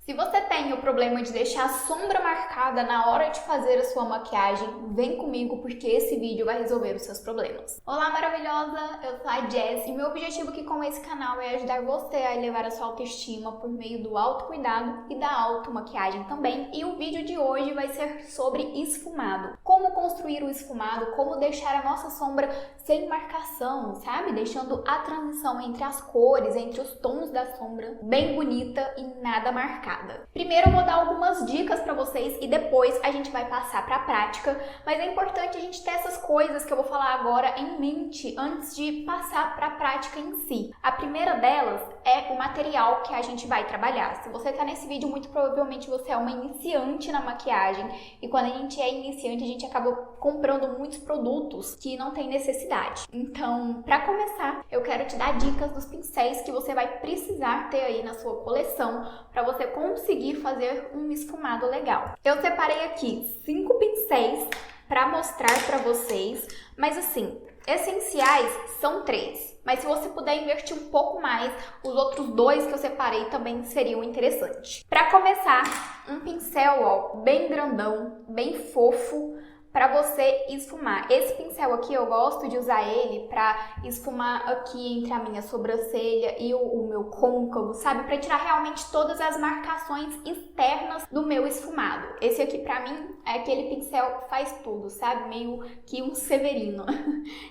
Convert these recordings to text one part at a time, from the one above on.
Se você tem o problema de deixar a sombra marcada na hora de fazer a sua maquiagem, vem comigo porque esse vídeo vai resolver os seus problemas. Olá maravilhosa, eu sou a Jess e meu objetivo aqui com esse canal é ajudar você a elevar a sua autoestima por meio do autocuidado e da automaquiagem também. E o vídeo de hoje vai ser sobre esfumado. Como construir o esfumado, como deixar a nossa sombra sem marcação, sabe? Deixando a transição entre as cores, entre os tons da sombra bem bonita e nada marcada. Primeiro eu vou dar algumas dicas pra vocês e depois a gente vai passar pra prática, mas é importante a gente ter essas coisas que eu vou falar agora em mente antes de passar pra prática em si. A primeira delas é o material que a gente vai trabalhar. Se você tá nesse vídeo, muito provavelmente você é uma iniciante na maquiagem e quando a gente é iniciante a gente acaba comprando muitos produtos que não tem necessidade. Então, pra começar, eu quero te dar dicas dos pincéis que você vai precisar ter aí na sua coleção pra você conseguir fazer um esfumado legal. Eu separei aqui 5 pincéis para mostrar para vocês, mas assim, essenciais são 3. Mas se você puder investir um pouco mais, os outros 2 que eu separei também seriam interessantes. Para começar, um pincel, ó, bem grandão, bem fofo, para você esfumar. Esse pincel aqui eu gosto de usar ele para esfumar aqui entre a minha sobrancelha e o meu côncavo, sabe? Para tirar realmente todas as marcações externas do meu esfumado. Esse aqui para mim é aquele pincel que faz tudo, sabe? Meio que um Severino.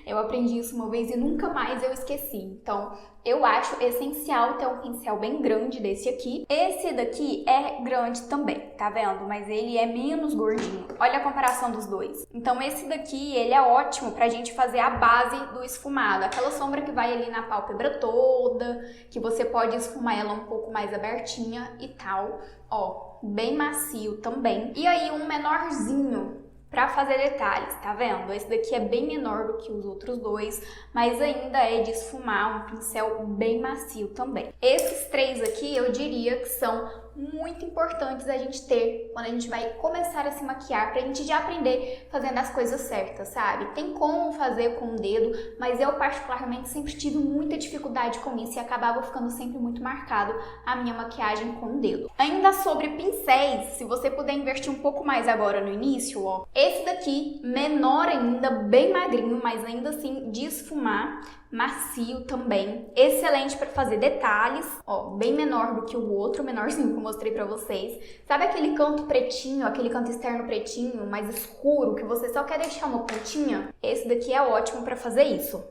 Eu aprendi isso uma vez e nunca mais eu esqueci. Então, eu acho essencial ter um pincel bem grande desse aqui. Esse daqui é grande também, tá vendo? Mas ele é menos gordinho. Olha a comparação dos dois. Então esse daqui, ele é ótimo pra gente fazer a base do esfumado. Aquela sombra que vai ali na pálpebra toda, que você pode esfumar ela um pouco mais abertinha e tal. Ó, bem macio também. E aí um menorzinho para fazer detalhes, tá vendo? Esse daqui é bem menor do que os outros dois, mas ainda é de esfumar, um pincel bem macio também. Esses 3 aqui eu diria que são muito importantes a gente ter quando a gente vai começar a se maquiar, pra gente já aprender fazendo as coisas certas, sabe? Tem como fazer com o dedo, mas eu particularmente sempre tive muita dificuldade com isso e acabava ficando sempre muito marcado a minha maquiagem com o dedo. Ainda sobre pincéis, se você puder investir um pouco mais agora no início, ó, esse daqui, menor ainda, bem magrinho, mas ainda assim de esfumar, macio também, excelente para fazer detalhes, ó, bem menor do que o outro, menorzinho que eu mostrei pra vocês. Sabe aquele canto pretinho, aquele canto externo pretinho, mais escuro, que você só quer deixar uma pontinha? Esse daqui é ótimo para fazer isso.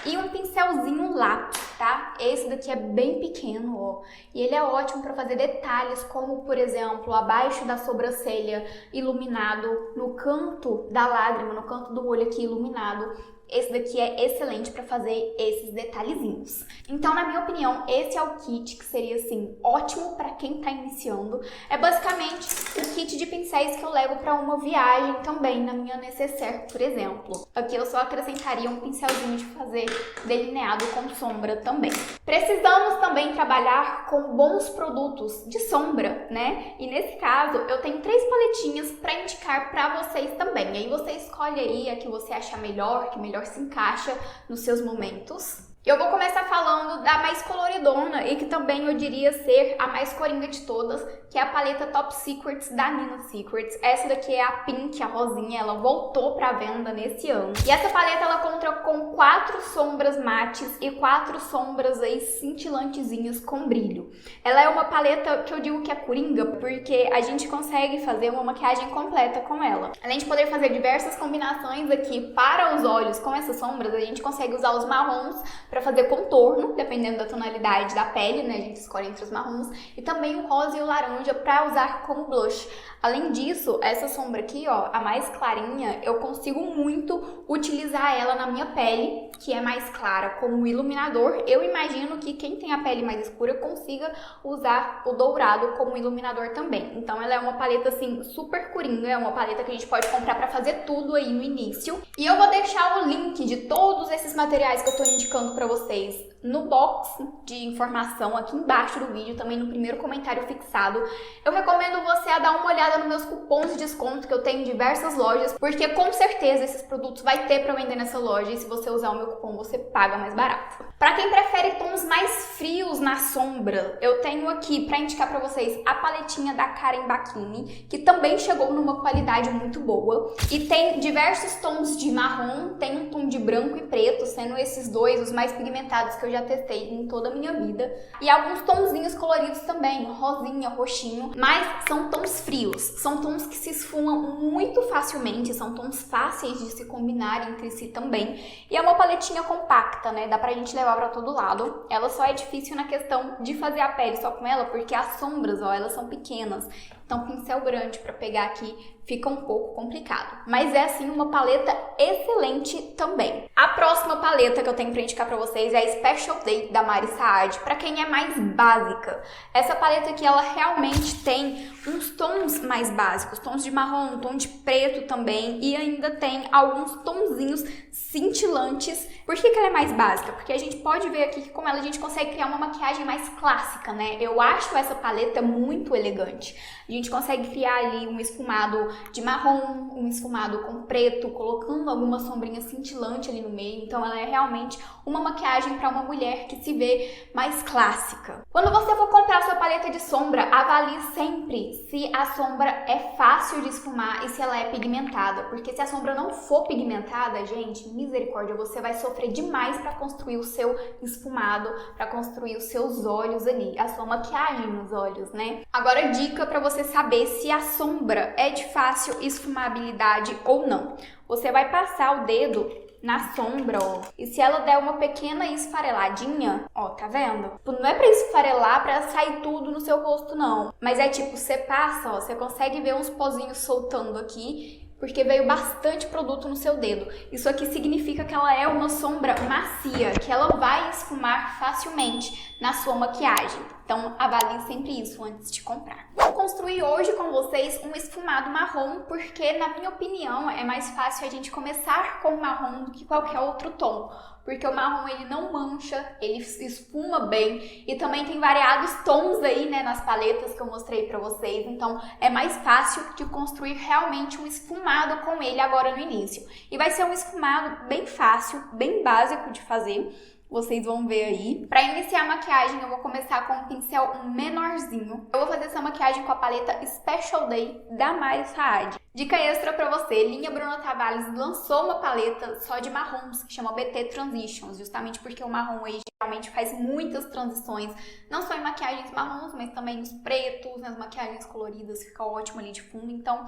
E um pincelzinho lápis, tá? Esse daqui é bem pequeno, ó, e ele é ótimo para fazer detalhes, como por exemplo, abaixo da sobrancelha iluminado, no canto da lágrima, no canto do olho aqui iluminado. Esse daqui é excelente para fazer esses detalhezinhos. Então, na minha opinião, esse é o kit que seria, assim, ótimo para quem tá iniciando. É basicamente o kit de pincéis que eu levo para uma viagem também, na minha necessaire, por exemplo. Aqui eu só acrescentaria um pincelzinho de fazer delineado com sombra também. Precisamos também trabalhar com bons produtos de sombra, né? E nesse caso, eu tenho 3 paletinhas para indicar para vocês também. Aí você escolhe aí a que você acha melhor, que melhor se encaixa nos seus momentos. Eu vou começar falando da mais coloridona e que também eu diria ser a mais coringa de todas, que é a paleta Top Secrets da Nina Secrets. Essa daqui é a Pink, a rosinha, ela voltou pra venda nesse ano. E essa paleta ela conta com 4 sombras mates e 4 sombras aí cintilantezinhas com brilho. Ela é uma paleta que eu digo que é coringa porque a gente consegue fazer uma maquiagem completa com ela. Além de poder fazer diversas combinações aqui para os olhos com essas sombras, a gente consegue usar os marrons para fazer contorno, dependendo da tonalidade da pele, né? A gente escolhe entre os marrons. E também o rosa e o laranja para usar como blush. Além disso, essa sombra aqui, ó, a mais clarinha, eu consigo muito utilizar ela na minha pele, que é mais clara, como iluminador. Eu imagino que quem tem a pele mais escura consiga usar o dourado como iluminador também. Então ela é uma paleta, assim, super coringa, é uma paleta que a gente pode comprar para fazer tudo aí no início. E eu vou deixar o link de todos esses materiais que eu tô indicando para vocês No box de informação aqui embaixo do vídeo, também no primeiro comentário fixado, eu recomendo você a dar uma olhada nos meus cupons de desconto que eu tenho em diversas lojas, porque com certeza esses produtos vai ter para vender nessa loja e se você usar o meu cupom você paga mais barato. Para quem prefere tons mais frios na sombra, eu tenho aqui para indicar para vocês a paletinha da Karen Bacchini, que também chegou numa qualidade muito boa e tem diversos tons de marrom, tem um tom de branco e preto, sendo esses dois os mais pigmentados que eu já testei em toda a minha vida, e alguns tonzinhos coloridos também, rosinha, roxinho, mas são tons frios, são tons que se esfumam muito facilmente, são tons fáceis de se combinar entre si também, e é uma paletinha compacta, né, dá pra gente levar pra todo lado. Ela só é difícil na questão de fazer a pele só com ela, porque as sombras, ó, elas são pequenas, então pincel grande pra pegar aqui fica um pouco complicado. Mas é assim uma paleta excelente também. A próxima paleta que eu tenho pra indicar pra vocês é a Special Day da Mari Saad, pra quem é mais básica. Essa paleta aqui, ela realmente tem uns tons mais básicos, tons de marrom, tom de preto também, e ainda tem alguns tonzinhos cintilantes. Por que ela é mais básica? Porque a gente pode ver aqui que com ela a gente consegue criar uma maquiagem mais clássica, né? Eu acho essa paleta muito elegante. A gente consegue criar ali um esfumado de marrom, um esfumado com preto, colocando alguma sombrinha cintilante ali no meio. Então ela é realmente uma maquiagem para uma mulher que se vê mais clássica. Quando você for comprar sua paleta de sombra, avalie sempre se a sombra é fácil de esfumar e se ela é pigmentada. Porque se a sombra não for pigmentada, gente, misericórdia, você vai sofrer demais para construir o seu esfumado, para construir os seus olhos ali, a sua maquiagem nos olhos, né? Agora, dica para você saber se a sombra é de fácil esfumabilidade ou não. Você vai passar o dedo na sombra, ó, e se ela der uma pequena esfareladinha, ó, tá vendo? Não é pra esfarelar, pra sair tudo no seu rosto, não. Mas é tipo, você passa, ó, você consegue ver uns pozinhos soltando aqui, porque veio bastante produto no seu dedo. Isso aqui significa que ela é uma sombra macia, que ela vai esfumar facilmente na sua maquiagem. Então, avalie sempre isso antes de comprar. Vou construir hoje com vocês um esfumado marrom, porque, na minha opinião, é mais fácil a gente começar com o marrom do que qualquer outro tom. Porque o marrom, ele não mancha, ele esfuma bem e também tem variados tons aí, né, nas paletas que eu mostrei pra vocês. Então, é mais fácil de construir realmente um esfumado com ele agora no início. E vai ser um esfumado bem fácil, bem básico de fazer. Vocês vão ver aí. Pra iniciar a maquiagem, eu vou começar com um pincel menorzinho. Eu vou fazer essa maquiagem com a paleta Special Day da Mari Saad. Dica extra pra você, Linha Bruna Tavares lançou uma paleta só de marrons, que chama BT Transitions, justamente porque o marrom aí geralmente faz muitas transições, não só em maquiagens marrons, mas também nos pretos, nas maquiagens coloridas, fica ótimo ali de fundo. Então,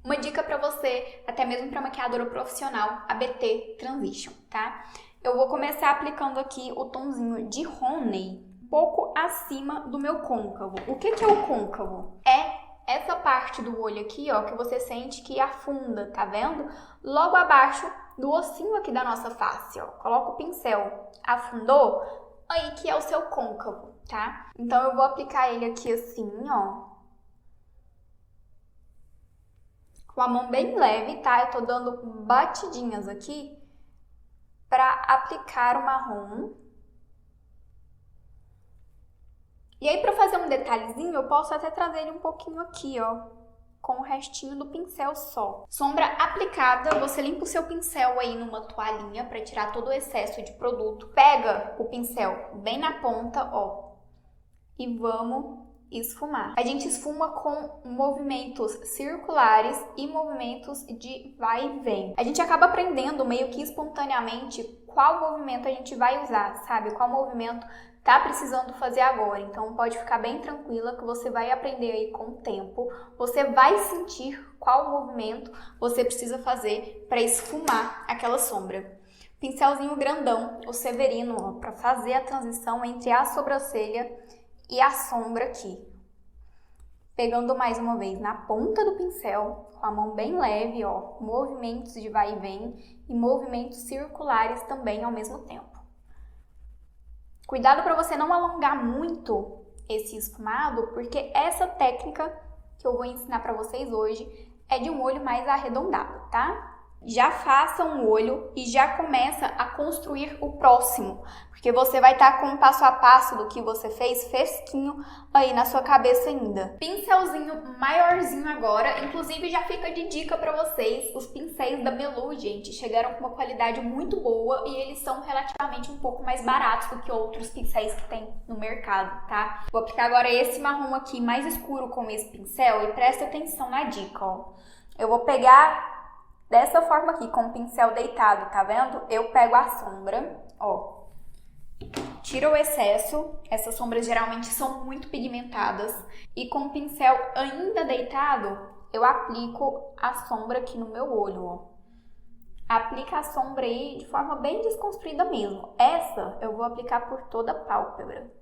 uma dica pra você, até mesmo pra maquiadora profissional, a BT Transition, tá? Eu vou começar aplicando aqui o tomzinho de Honey, um pouco acima do meu côncavo. O que é o côncavo? É essa parte do olho aqui, ó, que você sente que afunda, tá vendo? Logo abaixo do ossinho aqui da nossa face, ó. Coloca o pincel, afundou, aí que é o seu côncavo, tá? Então eu vou aplicar ele aqui assim, ó. Com a mão bem leve, tá? Eu tô dando batidinhas aqui para aplicar o marrom. E aí, para fazer um detalhezinho, eu posso até trazer ele um pouquinho aqui, ó, com o restinho do pincel só. Sombra aplicada, você limpa o seu pincel aí numa toalhinha para tirar todo o excesso de produto. Pega o pincel bem na ponta, ó, e vamos esfumar. A gente esfuma com movimentos circulares e movimentos de vai e vem. A gente acaba aprendendo meio que espontaneamente qual movimento a gente vai usar, sabe? Qual movimento tá precisando fazer agora. Então pode ficar bem tranquila que você vai aprender aí com o tempo. Você vai sentir qual movimento você precisa fazer para esfumar aquela sombra. Pincelzinho grandão, o Severino, ó, para fazer a transição entre a sobrancelha e a sombra aqui. Pegando mais uma vez na ponta do pincel, com a mão bem leve, ó, movimentos de vai e vem e movimentos circulares também ao mesmo tempo. Cuidado para você não alongar muito esse esfumado, porque essa técnica que eu vou ensinar para vocês hoje é de um olho mais arredondado, tá? Já faça um olho e já começa a construir o próximo, porque você vai estar com o passo a passo do que você fez fresquinho aí na sua cabeça ainda. Pincelzinho maiorzinho agora, inclusive já fica de dica pra vocês, os pincéis da Belu, gente, chegaram com uma qualidade muito boa e eles são relativamente um pouco mais baratos do que outros pincéis que tem no mercado, tá? Vou aplicar agora esse marrom aqui mais escuro com esse pincel e presta atenção na dica, ó. Eu vou pegar dessa forma aqui, com o pincel deitado, tá vendo? Eu pego a sombra, ó, tiro o excesso, essas sombras geralmente são muito pigmentadas, e com o pincel ainda deitado, eu aplico a sombra aqui no meu olho, ó. Aplica a sombra aí de forma bem desconstruída mesmo. Essa eu vou aplicar por toda a pálpebra.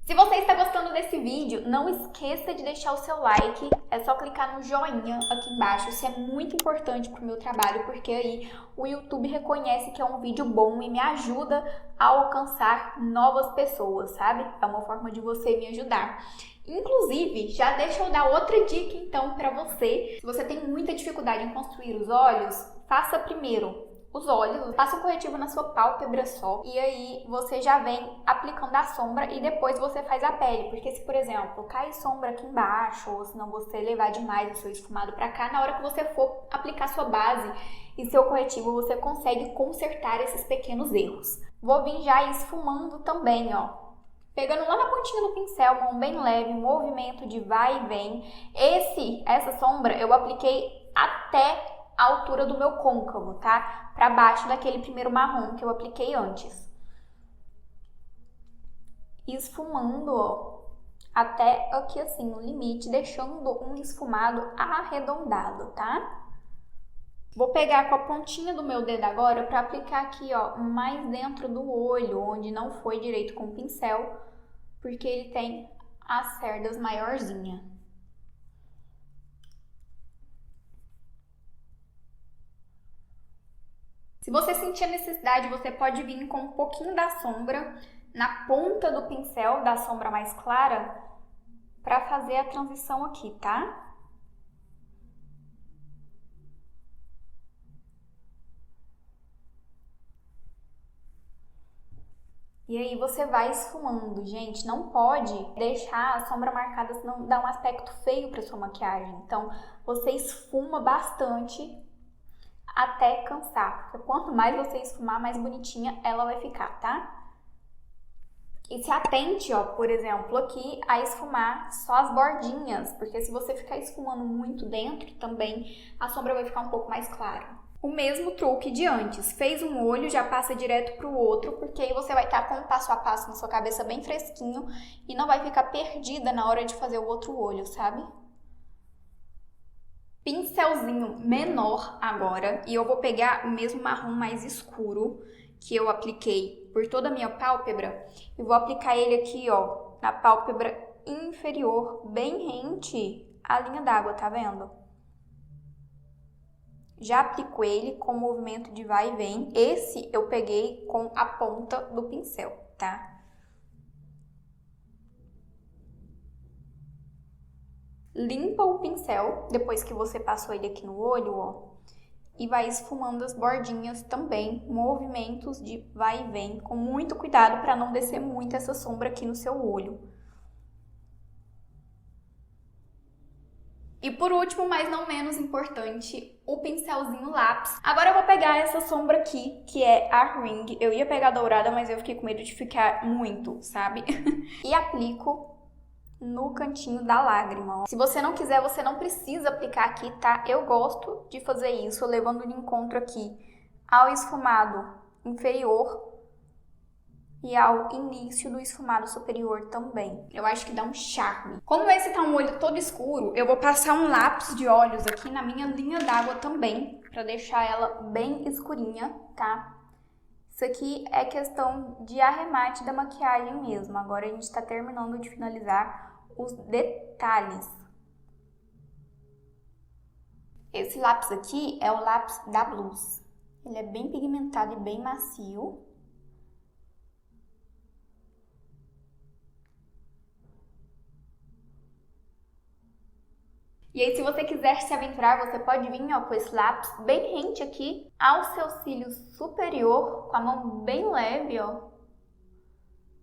Se você está gostando desse vídeo, não esqueça de deixar o seu like, é só clicar no joinha aqui embaixo, isso é muito importante para o meu trabalho, porque aí o YouTube reconhece que é um vídeo bom e me ajuda a alcançar novas pessoas, sabe? É uma forma de você me ajudar. Inclusive, já deixa eu dar outra dica então para você. Se você tem muita dificuldade em construir os olhos, faça primeiro os olhos, passa o corretivo na sua pálpebra só e aí você já vem aplicando a sombra e depois você faz a pele, porque se, por exemplo, cai sombra aqui embaixo ou se não você levar demais o seu esfumado pra cá, na hora que você for aplicar sua base e seu corretivo, você consegue consertar esses pequenos erros. Vou vir já esfumando também, ó. Pegando lá na pontinha do pincel, mão bem leve, movimento de vai e vem. Essa sombra eu apliquei até a altura do meu côncavo, tá? Pra baixo daquele primeiro marrom que eu apliquei antes. Esfumando, ó, até aqui assim, no limite, deixando um esfumado arredondado, tá? Vou pegar com a pontinha do meu dedo agora pra aplicar aqui, ó, mais dentro do olho, onde não foi direito com o pincel, porque ele tem as cerdas maiorzinhas. Se você sentir a necessidade, você pode vir com um pouquinho da sombra na ponta do pincel, da sombra mais clara, para fazer a transição aqui, tá? E aí você vai esfumando, gente, não pode deixar a sombra marcada, senão dá um aspecto feio para sua maquiagem. Então, você esfuma bastante até cansar, porque quanto mais você esfumar, mais bonitinha ela vai ficar, tá? E se atente, ó, por exemplo, aqui a esfumar só as bordinhas, porque se você ficar esfumando muito dentro também, a sombra vai ficar um pouco mais clara. O mesmo truque de antes, fez um olho, já passa direto pro outro, porque aí você vai estar com o passo a passo na sua cabeça bem fresquinho e não vai ficar perdida na hora de fazer o outro olho, sabe? Pincelzinho menor agora, e eu vou pegar o mesmo marrom mais escuro que eu apliquei por toda a minha pálpebra e vou aplicar ele aqui, ó, na pálpebra inferior, bem rente à linha d'água, tá vendo? Já aplico ele com movimento de vai e vem. Esse eu peguei com a ponta do pincel, tá? Limpa o pincel, depois que você passou ele aqui no olho, ó, e vai esfumando as bordinhas também, movimentos de vai e vem, com muito cuidado para não descer muito essa sombra aqui no seu olho. E por último, mas não menos importante, o pincelzinho lápis. Agora eu vou pegar essa sombra aqui, que é a Ring. Eu ia pegar a dourada, mas eu fiquei com medo de ficar muito, sabe? E aplico no cantinho da lágrima. Se você não quiser, você não precisa aplicar aqui, tá? Eu gosto de fazer isso, levando de encontro aqui ao esfumado inferior e ao início do esfumado superior também. Eu acho que dá um charme. Como esse tá um olho todo escuro, eu vou passar um lápis de olhos aqui na minha linha d'água também, pra deixar ela bem escurinha, tá? Isso aqui é questão de arremate da maquiagem mesmo. Agora a gente tá terminando de finalizar os detalhes. Esse lápis aqui é o lápis da Blush. Ele é bem pigmentado e bem macio. E aí, se você quiser se aventurar, você pode vir, ó, com esse lápis bem rente aqui ao seu cílio superior, com a mão bem leve, ó.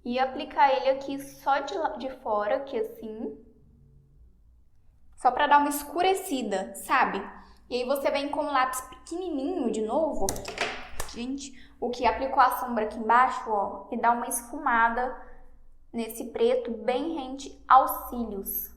E aplicar ele aqui só de fora, aqui assim. Só pra dar uma escurecida, sabe? E aí você vem com um lápis pequenininho de novo, gente, o que aplicou a sombra aqui embaixo, ó, e dá uma esfumada nesse preto bem rente aos cílios.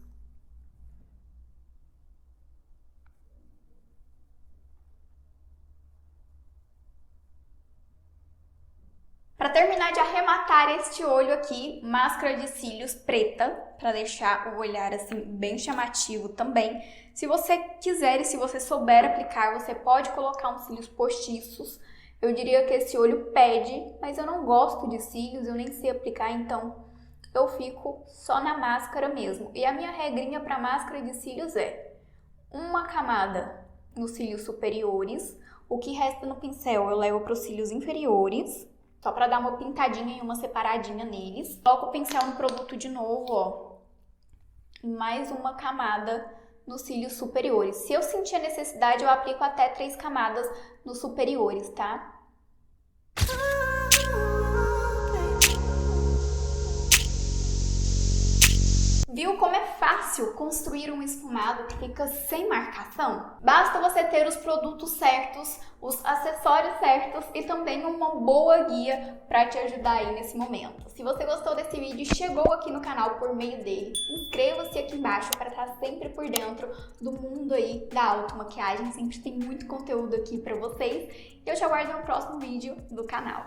Para terminar de arrematar este olho aqui, máscara de cílios preta, para deixar o olhar assim bem chamativo também. Se você quiser e se você souber aplicar, você pode colocar uns cílios postiços. Eu diria que esse olho pede, mas eu não gosto de cílios, eu nem sei aplicar, então eu fico só na máscara mesmo. E a minha regrinha para máscara de cílios é uma camada nos cílios superiores, o que resta no pincel eu levo para os cílios inferiores, só para dar uma pintadinha e uma separadinha neles. Coloco o pincel no produto de novo, ó. E mais uma camada nos cílios superiores. Se eu sentir a necessidade, eu aplico até 3 camadas nos superiores, tá? Viu como é fácil construir um esfumado que fica sem marcação? Basta você ter os produtos certos, os acessórios certos e também uma boa guia para te ajudar aí nesse momento. Se você gostou desse vídeo e chegou aqui no canal por meio dele, inscreva-se aqui embaixo para estar sempre por dentro do mundo aí da automaquiagem. Sempre tem muito conteúdo aqui para vocês. E eu te aguardo no próximo vídeo do canal.